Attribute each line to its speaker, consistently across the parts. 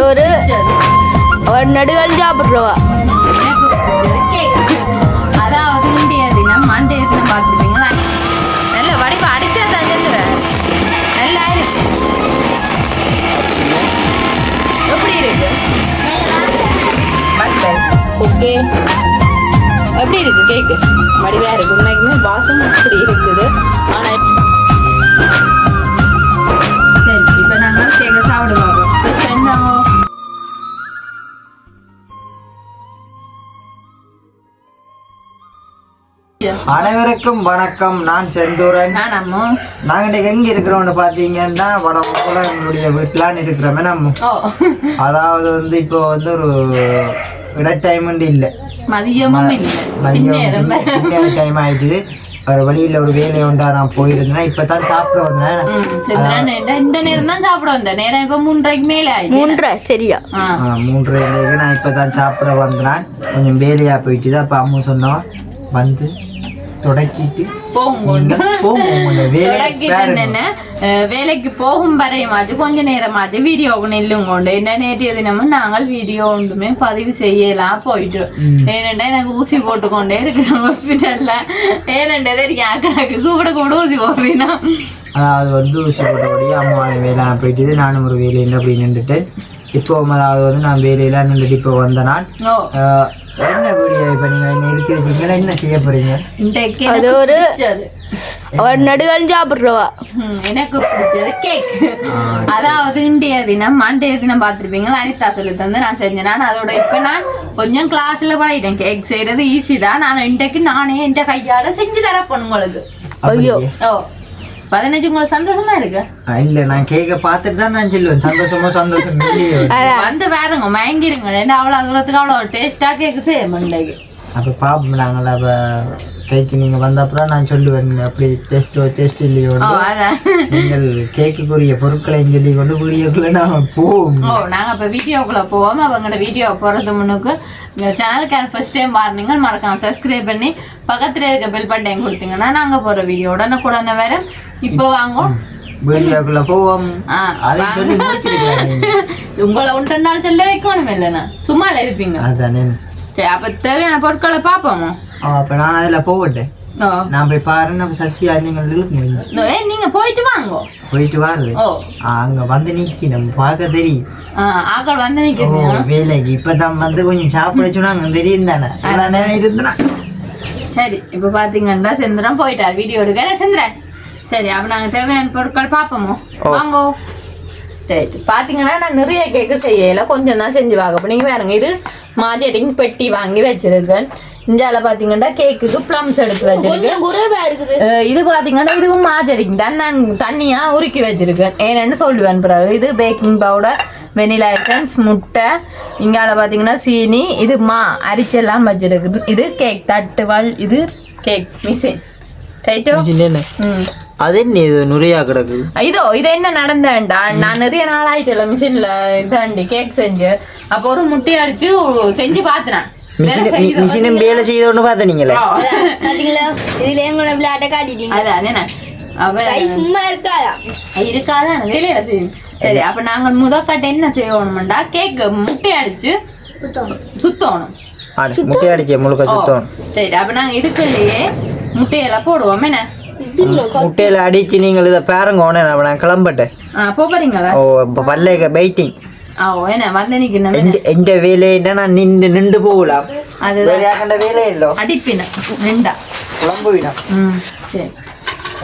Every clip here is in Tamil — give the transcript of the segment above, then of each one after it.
Speaker 1: ஒரு நடுகள் சாப்பிட்றவா
Speaker 2: அதாவது இந்திய தினம் மண்டே தினம் பார்த்துருப்பீங்களா நல்ல வடிவ அடிச்சா தங்குற நல்லா இருக்கு எப்படி இருக்கு ஓகே எப்படி இருக்கு கேக்கு வடிவா இருக்கு உண்மைக்குமே வாசம் அப்படி இருக்குது ஆனா சரி இப்போ நாங்கள் கேக்க சாப்பிட பார்ப்போம் ஸ்பெண்ட் ஆகும்.
Speaker 3: அனைவருக்கும் வணக்கம். நான் செந்தூரன். நாங்க இன்னைக்கு எங்க இருக்கிறோம்னு பாத்தீங்கன்னா வடமுக்குள்ள எங்களுடைய வீட்டுலான்னு இருக்கிறோமே நம்ம. அதாவது வந்து இப்போ வந்து ஒரு இட டைம் இல்ல, மதியம் டைம் ஆயிடுது. ஒரு வழியில ஒரு வேலை உண்டா நான் போயிருந்தேன். இப்பதான் சாப்பிட வந்தேன்.
Speaker 2: இந்த நேரம் தான் சாப்பிட வந்தேன். நேரம் இப்ப 3:30 மேல
Speaker 1: 3:30 சரியா
Speaker 3: 3:30 நான் இப்பதான் சாப்பிட வந்தேன். கொஞ்சம் வேலையா போயிட்டு தான். அப்ப அம்மா சொன்னோம் வந்து தொடக்கிட்டு
Speaker 2: வேலைக்கு போகும் வரையுமாச்சு கொஞ்ச நேரமாச்சு வீடியோ நெல்லும் கொண்டு என்ன நேற்றைய தினமும் நாங்கள் வீடியோ ஒன்றுமே பதிவு செய்யலாம் போயிட்டு ஏனண்டா எனக்கு ஊசி போட்டுக்கொண்டே இருக்கிறோம் ஹாஸ்பிட்டல்ல. ஏனண்டே கணக்கு கூட ஊசி போடுறீங்கன்னா
Speaker 3: அதாவது வந்து ஊசி போட்டபடியே அம்மாவோட வேலை போயிட்டு நானும் ஒரு வேலையில் அப்படி நின்றுட்டு இப்போ அதாவது வந்து நான் வேலையில நின்றுட்டு இப்போ வந்த நான் என்ன வீடியோ இப்போ நீங்கள் நிறுத்தி வச்சிங்கன்னா என்ன செய்ய போறீங்க?
Speaker 1: அது ஒரு நடுகள் சாப்பிட்றவா
Speaker 2: எனக்கு பிடிச்சது கேக். அதாவது இந்திய தினம் மண்டே தினம் பார்த்துருப்பீங்களா அனிதா சொல்லி தந்து நான் செஞ்சேன். நான் அதோட இப்போ நான் கொஞ்சம் கிளாஸ்ல பழகிட்டேன். கேக் செய்யறது ஈஸி தான். நான் இன்றைக்கு நானே என் கையால செஞ்சு தரப்போம் உங்களுக்கு.
Speaker 1: ஐயோ
Speaker 2: 15 உங்களுக்கு சந்தோஷமா இருக்கு?
Speaker 3: இல்ல நான் கேக்க பார்த்துட்டு தான் நான் சொல்லுவேன் சந்தோஷம்
Speaker 2: வந்து பாருங்க மயங்கிருங்க. ஏன்னா அவ்வளோ தூரத்துக்கு அவ்வளோ டேஸ்டா கேக்கு செய்ய முடியல.
Speaker 3: அப்போ பார்ப்போம் நாங்கள். அப்போ கேக்கு நீங்கள் வந்த அப்புறம் நான் சொல்லுவேன் அப்படி டேஸ்ட் இல்லையோ. நீங்கள் கேக்குக்குரிய பொருட்களை சொல்லி கொண்டு வீடியோக்குள்ள நாங்கள் போவோம்.
Speaker 2: நாங்கள் இப்போ வீடியோக்குள்ள போவோம். அவங்களோட வீடியோ போகிறது முன்னுக்கு இந்த சேனலுக்கு ஃபர்ஸ்ட் டைம் பாருங்க மறக்காம சப்ஸ்கிரைப் பண்ணி பக்கத்தில் இருக்க பெல் பட்டன் கொடுத்தீங்கன்னா நாங்கள் போகிற வீடியோ உடனே வேற. இப்போ வாங்க
Speaker 3: வீடியோக்குள்ள போவோம்.
Speaker 2: உங்களை ஒன்றனாலும் சொல்ல வைக்கணும் இல்லைன்னா சும்மா இருப்பீங்க.
Speaker 3: அதானே.
Speaker 2: சரி அப்போ தேவையான பொருட்களை பார்ப்போமா?
Speaker 3: அப்போ நான் அதில் போகட்டேன். நான் போய் பாருன்னு சசியா
Speaker 2: நீங்க போயிட்டு வாங்க.
Speaker 3: போயிட்டு வாருது அங்க வந்து நிக்கி நம்ம பார்க்க தெரியும்.
Speaker 2: ஆக்கள் வந்து நிக்கிறீங்க
Speaker 3: வேலைக்கு இப்பதான் வந்து கொஞ்சம் சாப்பிட சொன்னாங்க தெரியும் தானே இருந்தா.
Speaker 2: சரி இப்ப பாத்தீங்கன்னா செந்திரன் போயிட்டார் வீடியோ எடுக்க. செந்திரன் சரி அப்ப நாங்க தேவையான பொருட்கள் பார்ப்போமோ வாங்க. சரி பாத்தீங்கன்னா நான் நிறைய கேக்கு செய்யல, கொஞ்சம் தான் செஞ்சு பார்க்க. நீங்க பாருங்க இது மார்ஜரிங் பெட்டி வாங்கி வச்சிருக்கேன். இஞ்சால பாத்தீங்கன்னா கேக்குக்கு பிளம்ஸ் எடுத்து வச்சிருக்கேன். இது பாத்தீங்கன்னா இதுவும் மார்ஜரிங் தான். நான் தண்ணியா உருக்கி வச்சிருக்கேன். ஏன்னு சொல்லுவேன் பிறகு. இது பேக்கிங் பவுடர், வெனிலா எசன்ஸ், முட்டை, இங்கால பாத்தீங்கன்னா சீனி, இது மா அரிச்செல்லாம் வச்சிருக்கு. இது கேக் தட்டுவாள், இது கேக் மிஷின்.
Speaker 3: அது என்ன இது நிறைய கிடக்குது?
Speaker 2: இது என்ன நடந்தேன்டா நான் நிறைய நாள் ஆயிட்டல மிஷின்ல இதாண்டி கேக் செஞ்சு. அப்போ ஒரு முட்டை அடிச்சு செஞ்சு பார்த்தேன்.
Speaker 3: மிஷினும் வேலை செய்தோன்னு பார்த்தேன் நீங்களே.
Speaker 1: இதுல எங்களோட விளையாட்ட காட்டிட்டீங்க.
Speaker 2: அதான்
Speaker 1: சும்மா
Speaker 2: இருக்காதான் வெளியில செய்யும். சரி அப்ப நாங்க முதற்கட்ட என்ன செய்யணும்டா கேக் முட்டை அடிச்சு சுத்தணும்.
Speaker 3: முட்டை அடிச்சு முழுக்க சுத்தணும்.
Speaker 2: சரி அப்ப நாங்க இதுக்குள்ளேயே முட்டையெல்லாம் போடுவோம். என்ன
Speaker 3: முட்டையில அடிச்சு நீங்கள் இதை பாருங்க. நான் கிளம்பட்டேன்.
Speaker 2: போறீங்களா?
Speaker 3: ஓ இப்போ பல்லேக்க வெயிட்டிங்.
Speaker 2: என்ன வந்து நிக்கணும்.
Speaker 3: எந்த வேலைன்னா நான் நின்று போகலாம். அது வேலை இல்லை
Speaker 2: அடிப்பின நின்றா
Speaker 3: குழம்புவிடும்.
Speaker 2: சரி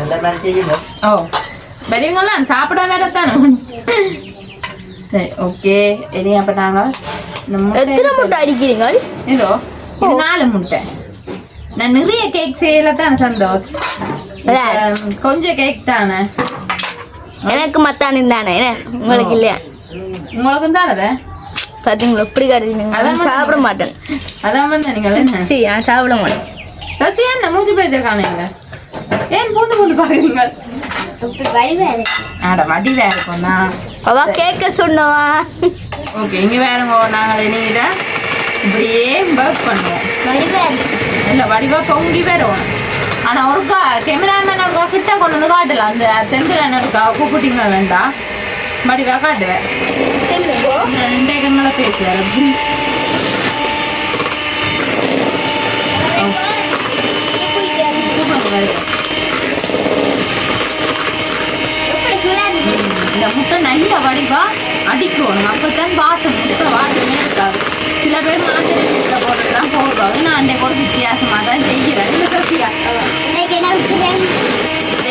Speaker 3: அந்த மாதிரி செய்யணும்.
Speaker 2: பெரியவங்களாம் சாப்பிட வேறத்தானே. சரி ஓகே. இனி அப்ப நாங்க
Speaker 1: எத்தனை முட்டை அடிக்கிறீங்க?
Speaker 2: இதோ இது 4 முட்டை. நான் நிறைய கேக் செய்யல தானே சந்தோஷ். கொஞ்சம் கேக் தானே
Speaker 1: எனக்கு மத்தானு தானே. உங்களுக்கு இல்லையா?
Speaker 2: உங்களுக்கும் தானே
Speaker 1: பாத்தீங்களா எப்படி கருதுங்க. அதான் சாப்பிட மாட்டேன்.
Speaker 2: அதான் வந்து நீங்கள் என்ன
Speaker 1: சாப்பிட மாட்டேன்.
Speaker 2: ரசியா என்ன மூஞ்சி போயிருக்கானீங்க? ஏன் பூந்து பாக்குறீங்க? வடி வேற இருக்கும்னா
Speaker 1: அவ கேட்க சொன்னவா.
Speaker 2: ஓகே இங்க வேறங்க. நாங்கள் இனித இப்படியே ஒர்க் பண்ணுவோம். இல்லை வடிவா பொங்கி வரும். ஆனா ஒருக்கா கேமராமேன் ஒருக்கா கிட்ட கொண்டு வந்து காட்டலாம். அந்த செந்திரன் இருக்கா கூப்பிட்டீங்க வேண்டாம் வடிவா காட்டுவேன். கேக் வேற எப்படி இந்த முட்டை நல்ல வடிவா அடிக்கணும் அப்பதான் வாசம் முட்டை வாசமே இருக்காது சில பேர் மாதிரி முட்டை போட்டுதான் போடுவாங்க நான் அன்றைக்கு ஒரு வித்தியாசமா தான் செய்கிறேன் இல்லை சசியா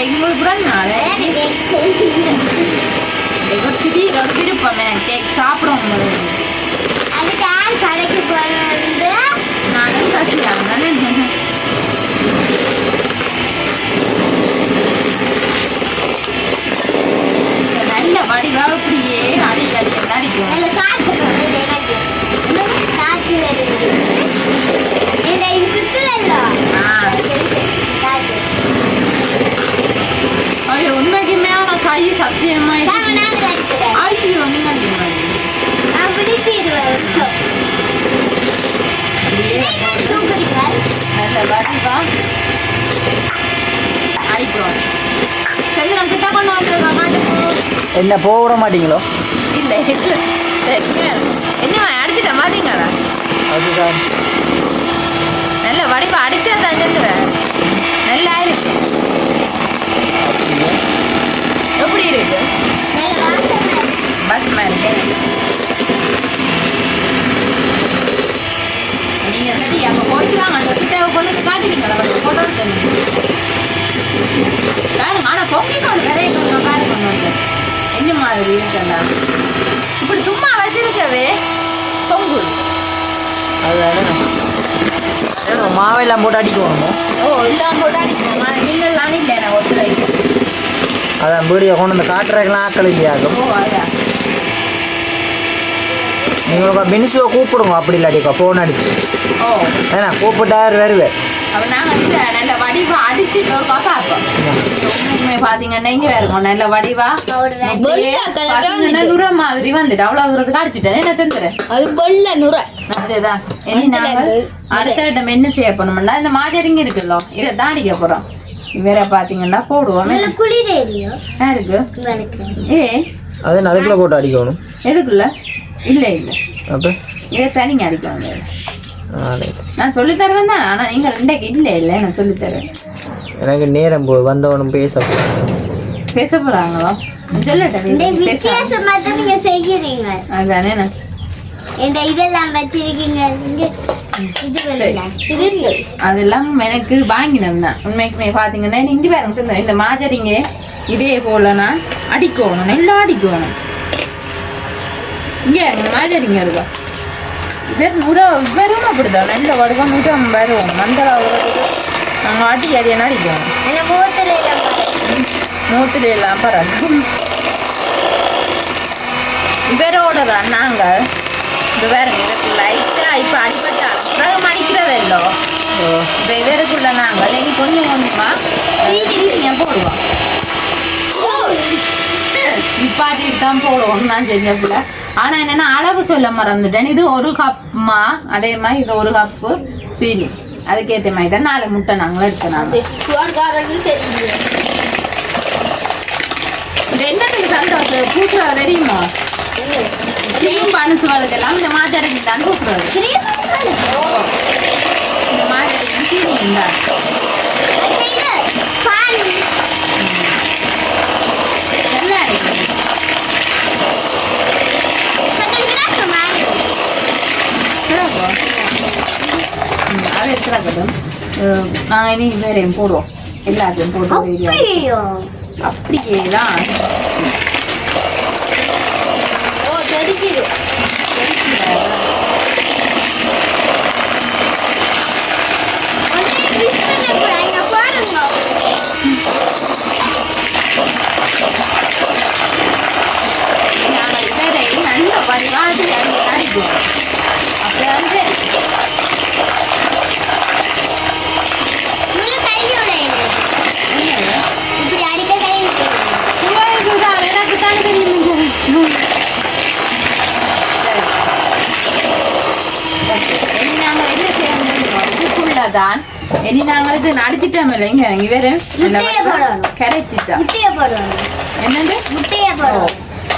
Speaker 2: உங்களுக்கு பிறந்தனாலே ஒரு திடீரோட விருப்பம் கேக் சாப்பிடும் நானும் சசியா நல்ல வடிவா இப்படியே அடிக்கும் ஐயோ உண்மைக்குமே ஆனா கை சத்தியமா ஐயோ நீங்க நல்ல வடிவா அடிக்கும் சந்திரன் கிட்ட கொண்டு வந்துருக்கா
Speaker 3: என்ன போக விட மாட்டீங்களோ
Speaker 2: இல்லை சரிங்க என்ன அடிச்சுட்ட மாதிரிங்களா
Speaker 3: அதுதான்
Speaker 2: நல்ல வடிவா அடிச்சா தான் சந்திரன் நல்லா இருக்கு எப்படி இருக்கு பஸ்மா இருக்கு நீங்க சரி அப்ப போயிட்டு வாங்க அந்த கிட்டாவை கொண்டு வந்து காட்டுவீங்களா போட்டோ எடுத்து பாருங்க ஆனா பொங்கிக்கொண்டு நிறைய பாரு கொண்டு வந்து என்ன மாதிரி இருக்குன்னா இப்படி சும்மா வச்சிருக்கவே பொங்கு
Speaker 3: மாவெல்லாம் போட்டு அடிக்கணுமோ
Speaker 2: ஓ எல்லாம் போட்டு அடிக்கணும் நீங்கள்லாம் இல்லை நான் ஒத்துழைக்கு
Speaker 3: அதான் வீடியோ கொண்டு வந்து காட்டுறதுக்கெல்லாம் ஆக்கள் இல்லையாகும்
Speaker 2: ஓ அதான்
Speaker 3: நீங்கள் மினிசுவை கூப்பிடுங்க அப்படி இல்லாட்டிக்கா ஃபோன் அடிச்சு
Speaker 2: ஓ
Speaker 3: ஏன்னா கூப்பிட்டாரு வருவேன்
Speaker 2: அப்போ நாங்கள் இல்லை நல்ல வடிவா அடிச்சு ஒரு பார்ப்போம் உண்மைக்குமே பார்த்தீங்கன்னா இங்கே இருக்கும் நல்ல வடிவா நுர மாதிரி வந்துட்டு அவ்வளோ தூரத்துக்கு அடிச்சுட்டேன் என்ன செஞ்சுறேன்
Speaker 1: அது பொல்ல நுர
Speaker 2: அதுதான் இனி நாங்கள் அடுத்த இடம் என்ன செய்ய போனோம்னா இந்த மாஜரிங்க இருக்குல்ல இதை தான் அடிக்க போகிறோம் வேற பார்த்தீங்கன்னா போடுவோம் யாருக்கு ஏ
Speaker 3: அது அதுக்குள்ள போட்டு அடிக்கணும்
Speaker 2: எதுக்குள்ள இல்லை இல்லை
Speaker 3: அப்போ
Speaker 2: இதை தனிங்க அடிக்கணும் நான் சொல்லித்தருவேன் தான் ஆனால் நீங்கள் இன்றைக்கு இல்லை இல்லை நான் சொல்லித்தருவேன்
Speaker 3: எனக்கு நேரம் போய் வந்தவனும் பேச
Speaker 2: போகிறாங்களோ அதானே அதெல்லாம் எனக்கு வாங்கினது தான் உண்மைக்குமே பார்த்தீங்கன்னா இங்கே பாருங்க இந்த மாஜரிங்க இதே போல நான் அடிக்கணும் நல்லா அடிக்கணும் இங்கே மாஜரிங்க இருக்கா வெறும் அப்படிதான் நல்ல வடிவம் மிகவும் வரும் மந்தள உறவுக்கு நாங்கள் ஆட்டி அடியான அடிக்கணும் மூத்துல எல்லாம் பரவாயில்ல இவரோட தான் நாங்கள் இது வேற எனக்கு லைட்டாக இப்போ அடிப்பட்டா பிறகு அடிக்கிறதல்லோ இப்போ இவருக்குள்ள நாங்கள் இனி கொஞ்சம் கொஞ்சமாக போடுவோம் நிப்பாட்டிட்டு தான் போடுவோம் நான் செஞ்சப்பில்ல ஆனால் என்னென்னா அளவு சொல்ல மறந்துட்டேன் இது ஒரு கப்மா அதே மாதிரி இது ஒரு கப்பு சீனி அதுக்கேற்ற மாதிரி தான் 4 முட்டை நாங்களும் எடுத்தோம் இது என்னத்துக்கு சந்தோஷம் பூசுறது தெரியுமா கிரீம் பனுசுகளுக்கு எல்லாம் இந்த மாஜரைக்கு தான் பூசுறது இந்த மாஜரைக்கு சீனி இருந்தா நல்லா இருக்கு அது எடுத்துறாக்கட்டும் நாங்கள் இனி வேறையும் போடுவோம் எல்லாத்தையும் போட்டு அப்படியே தான்
Speaker 1: ஓ தெரிக்குது
Speaker 2: நாங்கள் இவரை நல்ல வடிவாடி அடிப்போம் அப்படி வந்து எனக்கு தானே தெரியும் இனி நாங்கள் என்ன செய்யணும் இதுக்குள்ளதான் இனி நாங்கள் இது நடிச்சிட்டோம் இல்லைங்க வேறு கரைச்சிட்டோம் என்னது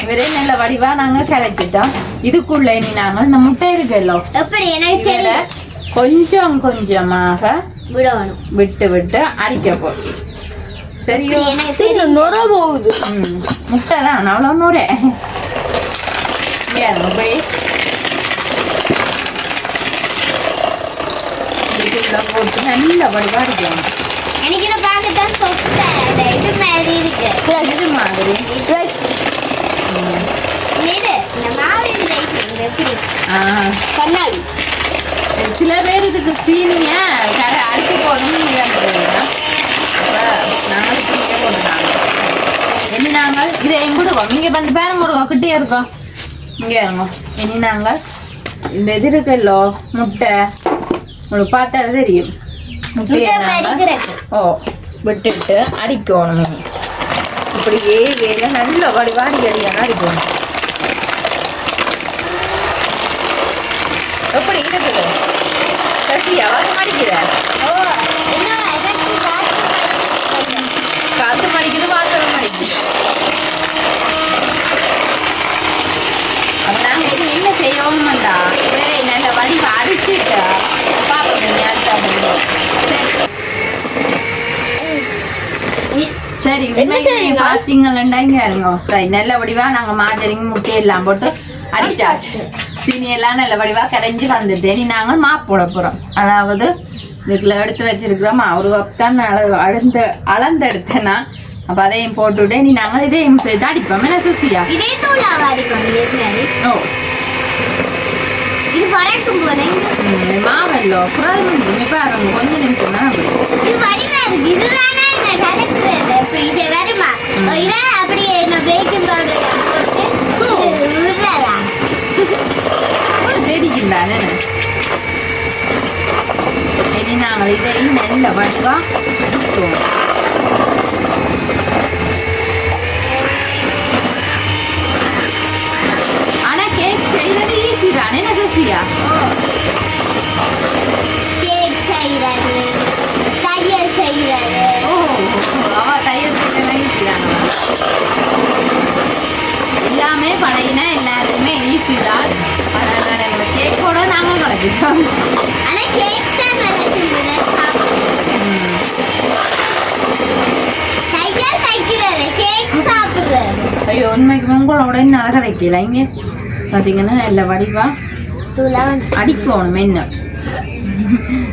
Speaker 2: இவரே நல்ல வடிவா நாங்க கரைச்சிட்டோம். இதுக்குள்ள இனி நாங்க இந்த முட்டை இருக்குல்ல
Speaker 1: எப்படி எனக்கு
Speaker 2: இதுல கொஞ்சம் கொஞ்சமாக
Speaker 1: விடணும்.
Speaker 2: விட்டு விட்டு அடிக்க போறோம். சரியா?
Speaker 1: எனக்கு நுர போகுது.
Speaker 2: முட்டை தான் அவ்வளோ நுரை. இப்படி இதுக்குள்ள போட்டு நல்ல வடிவா அடிக்கணும்.
Speaker 1: எனக்கு இதை பார்க்கத்தான் சொத்த இது மாதிரி இருக்கு.
Speaker 2: இது மாதிரி
Speaker 1: ஃப்ரெஷ் இது இந்த மாவு எப்படி கண்ணாடி.
Speaker 2: சில பேர் இதுக்கு சீனிய கரை அடிச்சு போடணும்னு அப்போ நாங்கள் இப்படியே போட்டுட்டாங்க. இனி நாங்கள் இதை எம்பிடுவோம். இங்கே வந்து பேருங்க ஒரு கிட்டே இருக்கோம். இங்கே இருங்கோ. இனி நாங்கள் இந்த இது இருக்குல்லோ முட்டை உங்களுக்கு பார்த்தாலே தெரியும். முட்டையை நாங்கள் விட்டுட்டு அடிக்கணும். இப்படியே வேலை நல்ல வடிவாடி அடியான அடிக்கணும். எப்படி இருக்குது சசியா வாரம் அடிக்கிற காத்து மடிக்குது வாசலும் மடிக்குது. அப்ப நாங்க இது என்ன செய்யணும்டா நல்ல வடிவ அடிச்சுட்டு பாப்போம். சரி பாத்தீங்களா இங்க இருங்க. நல்ல வடிவா நாங்க மாஜரிங்க முட்டையெல்லாம் போட்டு அடிச்சாச்சு. சீனி எல்லாம் நல்ல வடிவா கரைஞ்சி வந்துட்டு இனி நாங்கள் போட போறோம். அதாவது இதுக்குள்ள எடுத்து வச்சிருக்கிறோம். ஒரு கப் தான் அளந்தெடுத்தேன்னா அப்ப அதையும் போட்டுவிட்டு இனி நாங்கள் இதையும் சேர்த்து அடிப்போம். என்ன சுசியா? ஓ
Speaker 1: இது வரட்டும் போதே
Speaker 2: மாவல்லோ புறாது பாருங்க கொஞ்சம் நிமிஷம் தான்.
Speaker 1: இது வடிவா இருக்கு. இதுதானே நான் கலக்குறது. அப்படி இது வருமா? இதை அப்படியே நான் பேக்கிங் பவுடர் போட்டு விடுறதா
Speaker 2: தெரியுதானே? இனி நாங்கள் இதையும் நல்ல வடிவா அடிப்போம். ஆனா கேக் செய்யறது ஈஸி தானே சசியா?
Speaker 1: கேக் செய்யறது தையல் செய்யறது.
Speaker 2: அவ தையல் செய்யறது ஈஸி தானே? எல்லாமே பழையினா எல்லாருக்குமே ஈஸி தான். கேக்கோட நாங்கள் கலக்கிட்டோம்.
Speaker 1: ஆனா கேக் தான் நல்லா தையல் தைக்கிறது கேக் சாப்பிடுறது.
Speaker 2: ஐயோ உண்மைக்கு உங்களோட அழகாக தைக்கல. இங்கே பார்த்தீங்கன்னா நல்ல வடிவா அடிக்கணும். என்ன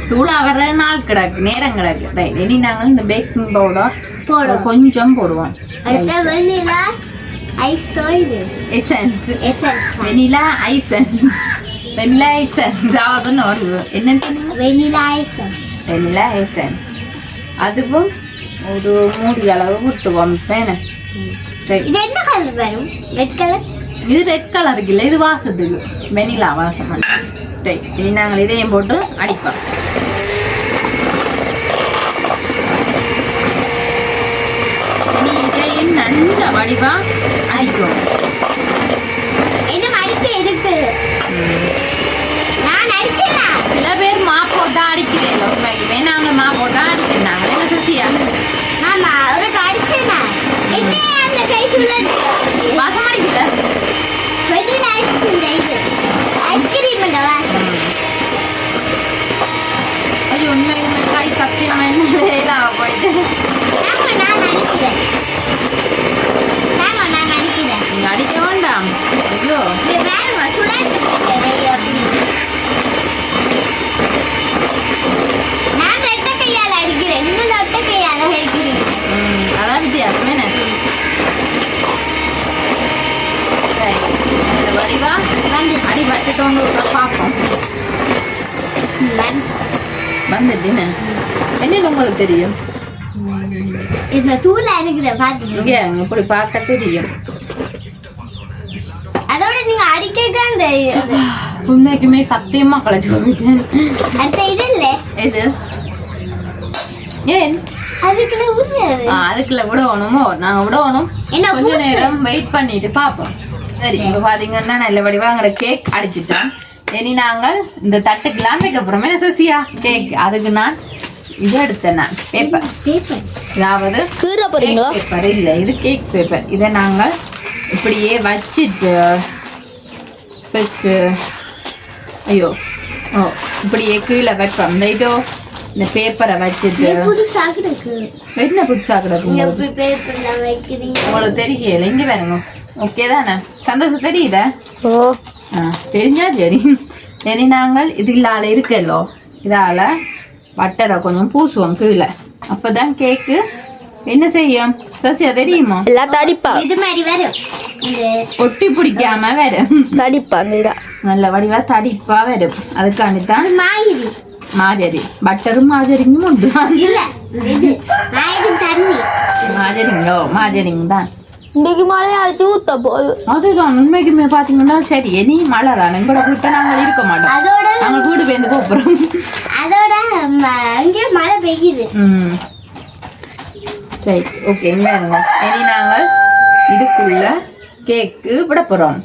Speaker 2: தூளா வர நாள் கிடக்கு நேரம் கிடக்கு. ரைட் இனி நாங்கள் இந்த பேக்கிங் பவுடர் கொஞ்சம் போடுவோம்.
Speaker 1: Vanilla
Speaker 2: essence vanilla ஐசன்ஸ் vanilla essence ஆகுதுன்னு வருது. என்னன்னு சொன்னீங்க? வெனிலா எசன்ஸ் அதுவும் ஒரு மூடி அளவு ஊற்றுவோம்.
Speaker 1: இது என்ன கலர் வரும்? Red colour.
Speaker 2: இது ரெட் கலருக்கு இல்லை, இது வாசத்துக்கு வெனிலா வாசம். ரைட் இனி நாங்கள் இதையும் போட்டு அடிப்போம். இனி இதையும் நல்ல வடிவா அடிக்கும்.
Speaker 1: என்ன அடிக்க இருக்கு? நான் அடிக்கலாம்.
Speaker 2: சில பேர் மா போட்டா அடிக்கிறேன். உண்மைக்குமே நாங்கள் மா போட்டா அடிக்கிறாங்க. என்ன சுசியா?
Speaker 1: ஆமா ஒரு அடிச்சேனா என்ன அந்த கை சுழற்சி
Speaker 2: வாசம் அடிக்குத
Speaker 1: வெனிலா ஐஸ்கிரீம் வாசம்.
Speaker 2: ஐயோ உண்மைக்குமே கை சத்தியமா என்ன வேலாம் போயிட்டு
Speaker 1: நான் அடிக்கிறேன்.
Speaker 2: நீங்க அடிக்க வேண்டாம். ஐயோ
Speaker 1: நான் ரெட்ட கையால் அடிக்கிறேன். நீங்கள் ஒட்ட கையால் அடிக்கிறீங்க.
Speaker 2: அதான் வித்தியாசம். என்ன வடிவா அடி பட்டுட்டோன்னு பார்ப்போம். வந்துட்டு என்ன உங்களுக்கு தெரியும்?
Speaker 1: இந்த தூள் அடிக்கிற பாத்தீங்க
Speaker 2: இப்படி பார்க்க தெரியும்.
Speaker 1: அதோட நீங்க அடிக்கதான் தெரியும்.
Speaker 2: உண்மைக்குமே சத்தியமா களைச்சு போயிட்டேன்.
Speaker 1: அடுத்த இது இல்ல
Speaker 2: இது ஏன் அதுக்குள்ள விடணுமோ? நாங்க விடணும். கொஞ்ச நேரம் வெயிட் பண்ணிட்டு பாப்போம். சரி இப்ப பாத்தீங்கன்னா நல்ல வடிவாங்கிற கேக் அடிச்சுட்டோம். இனி நாங்கள் இந்த தட்டுக்கெல்லாம் வைக்க போறோம். என்ன சசியா கேக்? அதுக்கு நான் இது எடுத்தேன். நான் பேப்பர், அதாவது பேப்பர் இல்லை, இது கேக் பேப்பர். இதை நாங்கள் இப்படியே வச்சிட்டு ஃபஸ்ட்டு ஐயோ ஓ இப்படியே கீழே வைப்போம் லைட்டோ இந்த பேப்பரை வச்சுட்டு
Speaker 1: புதுசா கிடக்கு.
Speaker 2: என்ன புதுசாக கிடக்கும்
Speaker 1: எப்படி பேப்பர்ல வைக்கிறீங்க?
Speaker 2: உங்களுக்கு தெரியல இங்கே வேணுங்க ஓகே தானே சந்தோஷம் தெரியுதா
Speaker 4: ஓ
Speaker 2: ஆ தெரிஞ்சா சரி இனி நாங்கள் இதில் இருக்கல்லோ இதால் வட்டடை கொஞ்சம் பூசுவோம் கீழே அப்போ தான் கேக்கு என்ன செய்யும் சசியா தெரியுமா
Speaker 4: எல்லாம் தடிப்பா
Speaker 1: இது மாதிரி வரும். இந்த
Speaker 2: ஒட்டி பிடிக்காம வரும்
Speaker 4: தடிப்பா அந்த இதா
Speaker 2: நல்ல வடிவா தடிப்பா வரும் அதுக்காண்டி தான்
Speaker 1: மாயிரி
Speaker 2: மாஜரி பட்டரும் மாஜரிங்கும் உண்டு
Speaker 1: இல்ல இது மாயிரி தண்ணி.
Speaker 2: மாஜரிங்கோ மாஜரிங் தான்
Speaker 4: இன்னைக்கு மழை அழைச்சி ஊத்த போகுது
Speaker 2: அதுதான் உண்மைக்குமே பார்த்தீங்கன்னா சரி இனி மழை தான் எங்களோட வீட்டை நாங்கள் இருக்க மாட்டோம்
Speaker 1: அதோட
Speaker 2: நாங்கள் வீடு பேருந்து போகிறோம்
Speaker 1: அதோட அங்கே மழை பெய்யுது.
Speaker 2: ம் ரைட் ஓகே இங்கே இனி நாங்கள் இதுக்குள்ள கேக்கு விட போகிறோம்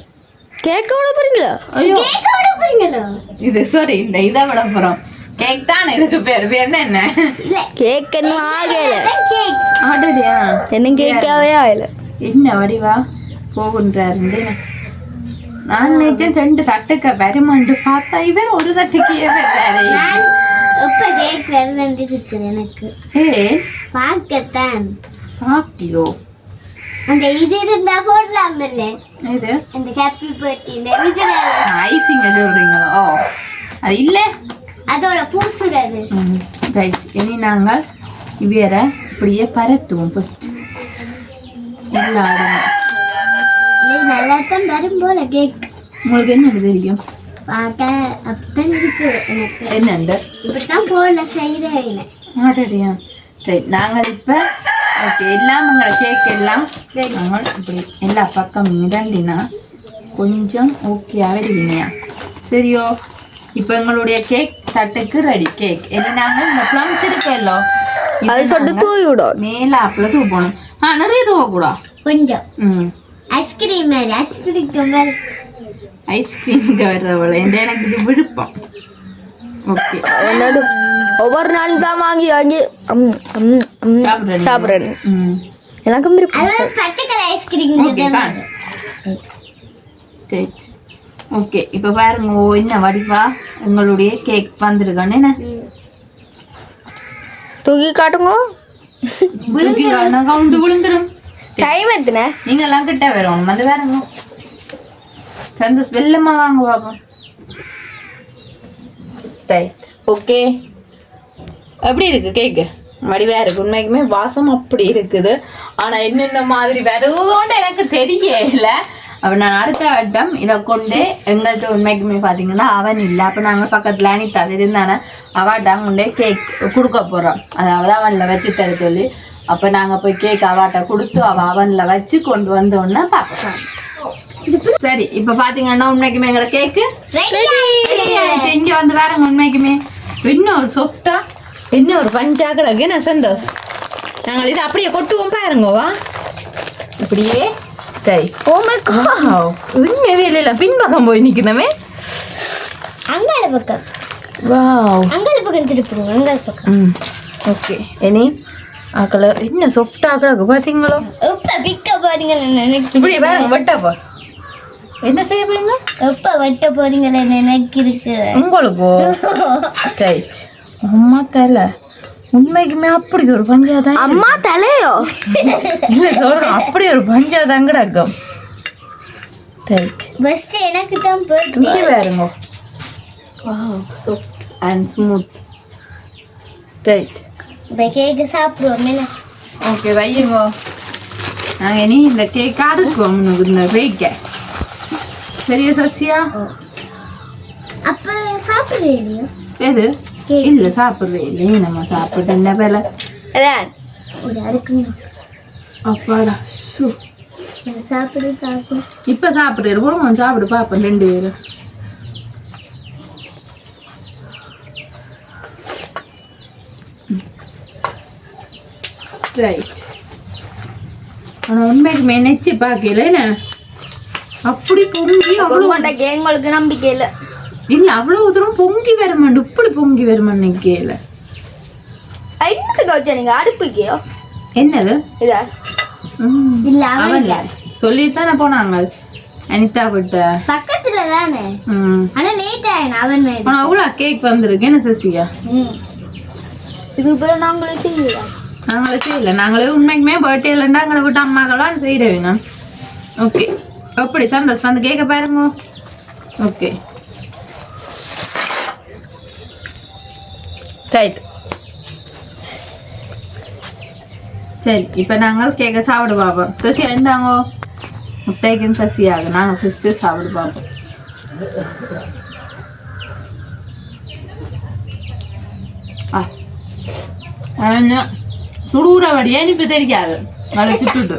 Speaker 4: கேட்க விட போறீங்களா
Speaker 2: ஐயோ
Speaker 1: கேக்க விட போறீங்களோ?
Speaker 2: இது சாரி இந்த இதை விட போகிறோம் கேக் தான் இதுக்கு பேர் என்ன
Speaker 1: இல்ல
Speaker 4: கேக் இன்னும் ஆகல
Speaker 1: கேக்.
Speaker 2: ஆடடியா
Speaker 4: என்ன கேட்கவே ஆகல
Speaker 2: என்ன வடிவா போகுன்றாரு நான் நினைச்சேன் 2 தட்டுக்க வருமாண்டு பார்த்தா இவர் ஒரு தட்டுக்கே வர்றாரு
Speaker 1: நான் இப்ப கேக் வருதுன்னு இருக்குது எனக்கு.
Speaker 2: ஏ
Speaker 1: பார்க்கத்தான்.
Speaker 2: பாக்கியோ
Speaker 1: அந்த இது இருந்தா போடலாம் இல்ல?
Speaker 2: இது
Speaker 1: அந்த ஹாப்பி பர்த்டே இதுல
Speaker 2: ஐசிங்க சொல்றீங்களோ ஓ அது இல்லை
Speaker 1: அதோட பூசுறது.
Speaker 2: ரைட் இனி நாங்கள் இவ்வேற இப்படியே பரத்துவோம் ஃபர்ஸ்ட் எல்லா இடமும்
Speaker 1: இது நல்லா தான் வரும் போல கேக்.
Speaker 2: உங்களுக்கு என்னது தெரியும்
Speaker 1: பார்க்க அப்படித்தான் இருக்கு எனக்கு.
Speaker 2: என்னண்டு
Speaker 1: இப்படித்தான் போல செய்யறேன்.
Speaker 2: ஆடடியா ரைட் நாங்கள் இப்போ ஓகே எல்லாம் எங்களை கேக் எல்லாம் நாங்கள் இப்படி எல்லா பக்கம் மிதண்டினா கொஞ்சம் ஓகே ஆகிடுவீங்க சரியோ இப்போ எங்களுடைய கேக் தட்டுக்கு ரெடி கேக் இனி நாங்கள் இந்த ப்ளம்ஸ் இருக்கല്ലോ
Speaker 4: அது சொட்டு தூவி விடும்
Speaker 2: மேலாப்பில் தூப்பணும் நிறைய தூவக்கூடா
Speaker 1: கொஞ்சம்
Speaker 2: ம்
Speaker 1: ஐஸ்கிரீம் மாதிரி ஐஸ்கிரீம் மாதிரி.
Speaker 2: ஐஸ்கிரீமுக்கு வர்றவள எனக்கு இது விருப்பம் ஓகே
Speaker 4: என்னோட ஒவ்வொரு நாளும் தான் வாங்கி வாங்கி சாப்பிட்றேன்
Speaker 2: ம்
Speaker 4: எனக்கும் விருப்பம்
Speaker 1: அதாவது பச்சை கலர் ஐஸ்கிரீம்.
Speaker 2: ஓகே காண் ரைட் ஓகே இப்போ பாருங்க என்ன வடிவா எங்களுடைய கேக் வந்திருக்கான்னு என்ன
Speaker 4: தூக்கி காட்டுங்க
Speaker 2: கவுண்டு விழுந்துரும்
Speaker 4: டைம் எத்தனை
Speaker 2: நீங்க எல்லாம் கிட்ட வரும் வந்து பாருங்க சந்தோஷ் வெள்ளமா வாங்க பாப்போம் ரைட் ஓகே எப்படி இருக்கு கேக்கு வடிவா இருக்கு உண்மைக்குமே வாசம் அப்படி இருக்குது ஆனா என்னென்ன மாதிரி வருவதோண்டு எனக்கு தெரியல அப்போ நான் அடுத்த வட்டம் இதை கொண்டு எங்கள்கிட்ட உண்மைக்குமே பார்த்தீங்கன்னா அவன் இல்லை அப்போ நாங்கள் பக்கத்தில் அனிதா இருந்தானே அவாட்டா கொண்டே கேக் கொடுக்க போகிறோம் அதாவது அவனில் வச்சு தர சொல்லி அப்போ நாங்கள் போய் கேக் அவாட்டை கொடுத்து அவள் அவனில் வச்சு கொண்டு வந்தோன்னே பார்க்கலாம் சரி இப்போ பார்த்தீங்கன்னா உண்மைக்குமே எங்களோட கேக்கு இங்கே வந்து வேறங்க உண்மைக்குமே இன்னும் ஒரு சொஃப்டாக இன்னும் ஒரு பஞ்சா கிடக்கு என்ன சந்தோஷ் நாங்கள் இதை அப்படியே கொட்டுவோம் பாருங்கவா இப்படியே சரி
Speaker 4: ஓ மை காட்
Speaker 2: உண்மையாவே இல்லை பின்பக்கம் போய் நிற்கணுமே
Speaker 1: அங்கால பக்கம்
Speaker 2: வாவ்
Speaker 1: அங்கால பக்கம் திருப்புங்க அங்கால பக்கம்.
Speaker 2: ம் ஓகே இனி ஆக்களை இன்னும் சாஃப்டாக கிடக்கு பார்த்தீங்களோ
Speaker 1: எப்ப பிக்க போறீங்கன்னு நினைக்கிறேன்.
Speaker 2: இப்படி பாருங்க வெட்டப்பா என்ன செய்ய போறீங்க
Speaker 1: எப்ப வெட்ட போறீங்களே நினைக்கிருக்கு.
Speaker 2: உங்களுக்கோ ரைட் அம்மா தலை உண்மைக்குமே அப்படி ஒரு பஞ்சாதான்
Speaker 4: அம்மா தலையோ
Speaker 2: இல்லை சொல்கிறோம் அப்படி ஒரு பஞ்சாதான் கிடக்கும் ரைட்
Speaker 1: ஃபர்ஸ்ட் எனக்கு தான்
Speaker 2: இங்கே பாருங்க wow soft and smooth right
Speaker 1: இப்போ கேக்கு சாப்பிடுவோம் என்ன.
Speaker 2: ஓகே வையுங்கோ நாங்கள் இனி இந்த கேக் அடுக்குவோம் இந்த கேக்கை சரியா சசியா
Speaker 1: அப்ப சாப்பிடுறீங்க
Speaker 2: எது இல்லை சாப்பிட்றே இல்லை நம்ம சாப்பிட்டு என்ன வேலை
Speaker 4: அதான்
Speaker 1: இது அடுக்குங்க.
Speaker 2: அப்பாடா ஷூ
Speaker 1: சாப்பிடு சாப்பிடு.
Speaker 2: இப்போ சாப்பிட்றேன் போடுங்க சாப்பிடு பார்ப்போம் 2 பேரும் ரைட் ஆனால் உண்மைக்கு நினைச்சு பார்க்கல என்ன அப்படி பொங்கி அவ்வளோ
Speaker 4: எங்களுக்கு நம்பிக்கை இல்லை
Speaker 2: இல்லை அவ்வளோ தூரம் பொங்கி வரமாண்டு இப்படி பொங்கி வரமான்னு கேள
Speaker 4: என்னத்துக்கு வச்சா நீங்க அடுப்புக்கியோ
Speaker 2: என்னது
Speaker 4: இதா
Speaker 2: ம்
Speaker 1: இல்ல
Speaker 2: அவன்ல சொல்லிட்டு போனாங்க அனிதா விட்ட
Speaker 1: பக்கத்துல தானே ஆனா லேட் ஆயிடும் அவன்
Speaker 2: ஆனா அவ்வளோ கேக் வந்திருக்கு என்ன சசியா
Speaker 4: இதுக்கு பிறகு நாங்களும் செய்யலாம்.
Speaker 2: நாங்களே செய்யல நாங்களே உண்மைக்குமே பர்த்டே இல்லைண்டா எங்களை விட்டு அம்மாக்கெல்லாம் செய்கிறவங்க ஓகே எப்படி சந்தோஷம் வந்து கேட்க பாருங்க ஓகே ரைட் சரி இப்போ நாங்கள் கேட்க சாப்பிட பார்ப்போம் சசியா இருந்தாங்கோ முட்டைக்கும் சசியாக நாங்கள் ஃபஸ்ட்டு சாப்பிட பார்ப்போம் சுடுற வடியா இப்போ தெரியாது நல்லா சுட்டுட்டு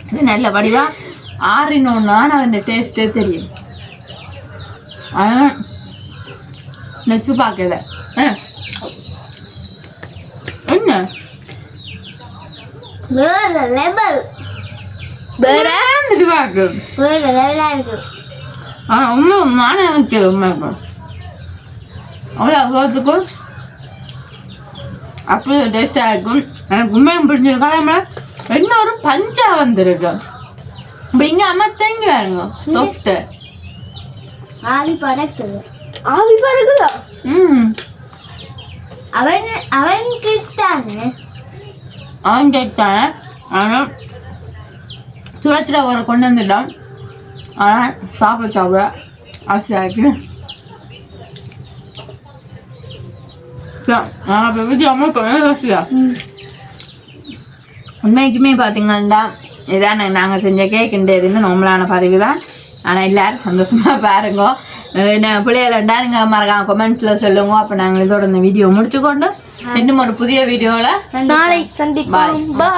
Speaker 2: இது நல்ல வடிவா ஆறினோன்னா அதோட டேஸ்ட்டே தெரியும் நெச்சு பார்க்கல என்ன
Speaker 1: வேற லெவல்
Speaker 4: வேற
Speaker 2: பார்க்கு
Speaker 1: வேற லெவலா இருக்கு
Speaker 2: ஆனால் உண்மை நானே எனக்கு உண்மை இருக்கும் அவ்வளோ அவ்வளோத்துக்கும் அப்படி டேஸ்டாக இருக்கும் எனக்கு உண்மையும் பிடிச்சிருக்காம இன்னொரு பஞ்சா வந்திருக்கு இப்படி இங்கே அமர்த்தங்க வேணுங்க சாஃப்ட்டு
Speaker 1: ஆவி பறக்குது
Speaker 4: ஆவி பறக்குதா
Speaker 1: அவன் கிட்டானே
Speaker 2: அவன் கேட்டானே ஆனால் சுட ஒரு கொண்டு வந்துட்டான் ஆனால் சாப்பிட ஆசையாக இருக்கு உண்மைக்குமே பார்த்தீங்கன்னா இதான் நாங்கள் செஞ்ச கேக்குன்றது நார்மலான பதிவு தான் ஆனால் எல்லாரும் சந்தோஷமாக பாருங்க என்ன பிள்ளைகளண்டா நீங்கள் மறக்காம கமெண்ட்ஸில் சொல்லுங்க அப்போ நாங்கள் இதோட இந்த வீடியோ முடிச்சுக்கொண்டு இன்னும் ஒரு புதிய வீடியோவில்
Speaker 4: நாளை சந்திப்போம். Bye.